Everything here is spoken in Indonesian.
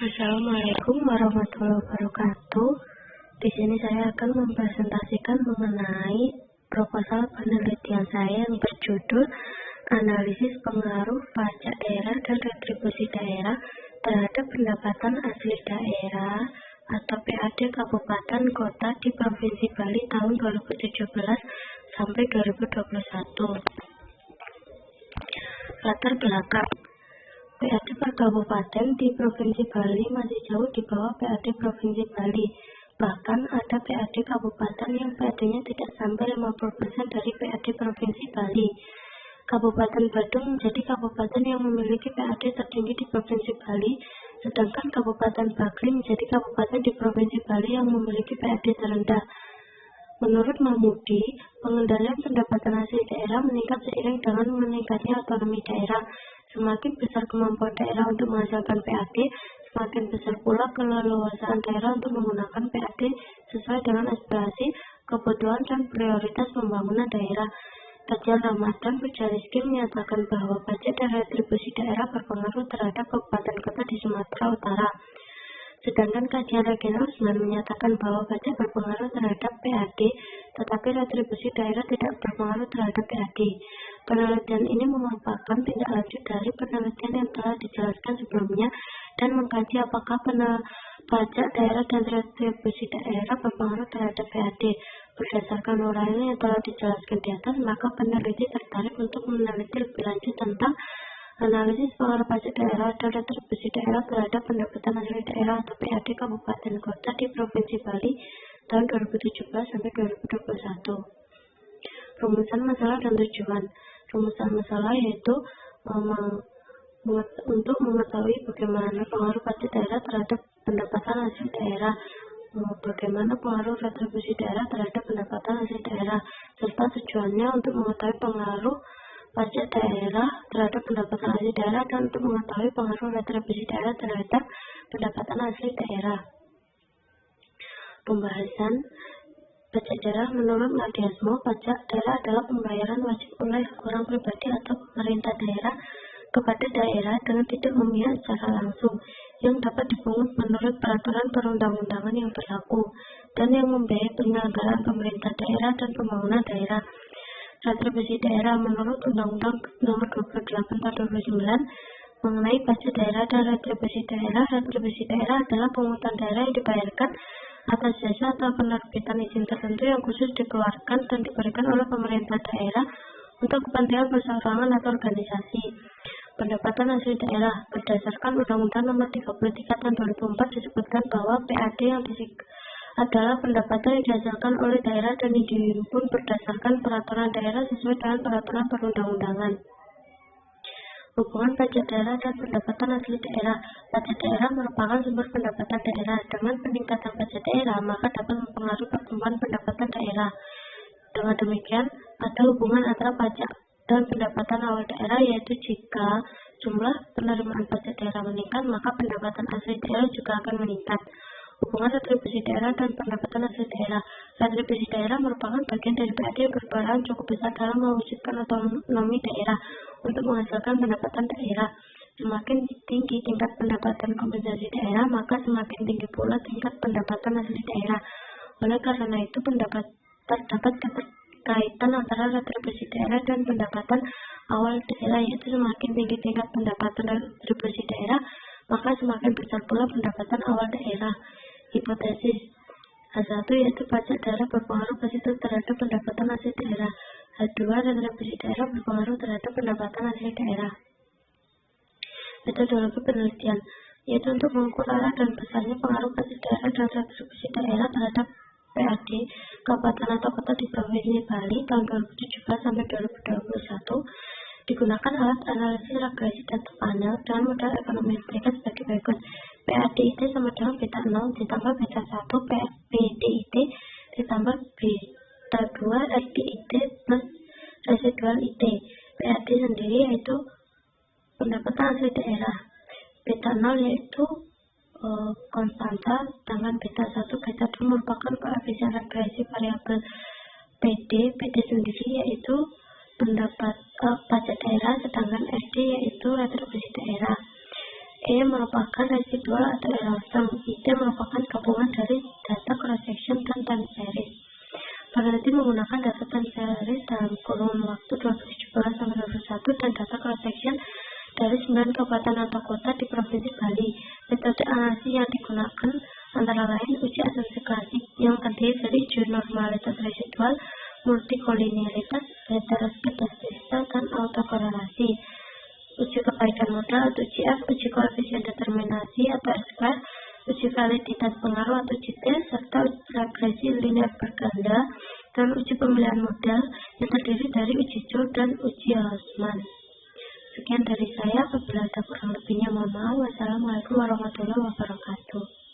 Assalamualaikum warahmatullahi wabarakatuh. Di sini saya akan mempresentasikan mengenai proposal penelitian saya yang berjudul Analisis Pengaruh Pajak Daerah dan Retribusi Daerah terhadap Pendapatan Asli Daerah atau PAD Kabupaten Kota di Provinsi Bali tahun 2017 sampai 2021. Latar belakang. PAD per kabupaten di Provinsi Bali masih jauh di bawah PAD Provinsi Bali. Bahkan ada PAD kabupaten yang PAD-nya tidak sampai 50% dari PAD Provinsi Bali. Kabupaten Badung menjadi kabupaten yang memiliki PAD tertinggi di Provinsi Bali, sedangkan Kabupaten Bagri menjadi kabupaten di Provinsi Bali yang memiliki PAD terendah. Menurut Mahmudi, pengendalian pendapatan asli daerah meningkat seiring dengan meningkatnya otonomi daerah. Semakin besar kemampuan daerah untuk menghasilkan PAD, semakin besar pula keleluasaan daerah untuk menggunakan PAD sesuai dengan aspirasi, kebutuhan, dan prioritas pembangunan daerah. Kajian Ramadan Pujarizky menyatakan bahwa pajak dan retribusi daerah berpengaruh terhadap kabupaten kota di Sumatera Utara. Sedangkan kajian regional menyatakan bahwa pajak berpengaruh terhadap PAD, tetapi retribusi daerah tidak berpengaruh terhadap PAD. Penelitian ini merupakan tindak lanjut dari penelitian yang telah dijelaskan sebelumnya dan mengkaji apakah pajak daerah dan retribusi daerah berpengaruh terhadap PAD. Berdasarkan uraian yang telah dijelaskan di atas, maka peneliti tertarik untuk meneliti lebih lanjut tentang analisis pengaruh pajak daerah dan retribusi daerah terhadap pendapatan asli daerah atau PAD Kabupaten Kota di Provinsi Bali tahun 2017 sampai 2021. Rumusan masalah dan tujuan. Rumusan masalah yaitu untuk mengetahui bagaimana pengaruh pajak daerah terhadap pendapatan asli daerah, bagaimana pengaruh retribusi daerah terhadap pendapatan asli daerah, serta tujuannya untuk mengetahui pengaruh pajak daerah terhadap pendapatan asli daerah dan untuk mengetahui pengaruh retribusi daerah terhadap pendapatan asli daerah. Pembahasan pajak daerah menurut Madiasmo, pajak daerah adalah pembayaran wajib oleh orang pribadi atau pemerintah daerah kepada daerah dengan tidak memihak secara langsung, yang dapat dipungut menurut peraturan perundang-undangan yang berlaku dan yang membiayai penyelenggaraan pemerintah daerah dan pembangunan daerah. Retribusi daerah menurut Undang-Undang Nomor 28 Tahun 2009 mengenai pajak daerah dan retribusi daerah. Retribusi daerah adalah pungutan daerah yang dibayarkan atas jasa atau penerbitan izin tertentu yang khusus dikeluarkan dan diberikan oleh pemerintah daerah untuk kepentingan perseorangan atau organisasi. Pendapatan asli daerah berdasarkan Undang-Undang Nomor 33 Tahun 2004 disebutkan bahwa PAD yang adalah pendapatan yang dihasilkan oleh daerah dan dihimpun berdasarkan peraturan daerah sesuai dengan peraturan perundang-undangan. Hubungan pajak daerah dan pendapatan asli daerah. Pajak daerah merupakan sumber pendapatan daerah. Dengan peningkatan pajak daerah, maka dapat mempengaruhi pertumbuhan pendapatan daerah. Dengan demikian, ada hubungan antara pajak dan pendapatan awal daerah, yaitu jika jumlah penerimaan pajak daerah meningkat, maka pendapatan asli daerah juga akan meningkat. Hubungan retribusi daerah dan pendapatan asli daerah. Retribusi daerah merupakan bagian dari PAD yang berperan cukup besar dalam mewujudkan otonomi daerah untuk menghasilkan pendapatan daerah. Semakin tinggi tingkat pendapatan kompensasi daerah, maka semakin tinggi pula tingkat pendapatan asli daerah. Oleh karena itu, terdapat keterkaitan antara retribusi daerah dan pendapatan awal daerah, yaitu semakin tinggi tingkat pendapatan retribusi daerah, maka semakin besar pula pendapatan awal daerah. Hipotesis H1 yaitu pajak daerah berpengaruh positif terhadap pendapatan asli daerah. H2 retribusi daerah berpengaruh terhadap pendapatan asli daerah. Metodologi penelitian yaitu untuk mengukur arah dan besarnya pengaruh pajak daerah dan retribusi daerah terhadap PAD kabupaten atau kota di Provinsi Bali tahun 2017 sampai 2021. Digunakan alat analisis regresi data panel dengan modal ekonomi Amerika sebagai berikut. PADIT sama dengan beta 0 ditambah beta 1 PDIT ditambah beta 2 RDIT plus residual IT. PAD sendiri yaitu pendapatan asli daerah. Beta 0 yaitu konstanta, sedangkan beta 1 beta 2 merupakan koefisien regresi variabel PD sendiri yaitu pajak daerah, sedangkan SD yaitu retribusi daerah. E merupakan residual atau irrelevant. ID merupakan gabungan dari data cross-section dan time series. Peneliti menggunakan data time series dalam kurun waktu 2017 sampai 2021 dan data cross-section dari 9 kabupaten atau kota di Provinsi Bali. Metode analisis yang digunakan antara lain uji asumsi klasik yang terdiri dari uji normalitas residual, multikolinearitas, heteroskedastisita, dan autokorelasi. Uji kebaikan modal atau uji F, uji koefisien determinasi atau S2, uji validitas pengaruh atau uji T, serta uji regresi linear berganda, dan uji pemilihan model yang terdiri dari uji Joule dan uji Hausman. Sekian dari saya, apabila ada kurang lebihnya mohon maaf. Wassalamualaikum warahmatullahi wabarakatuh.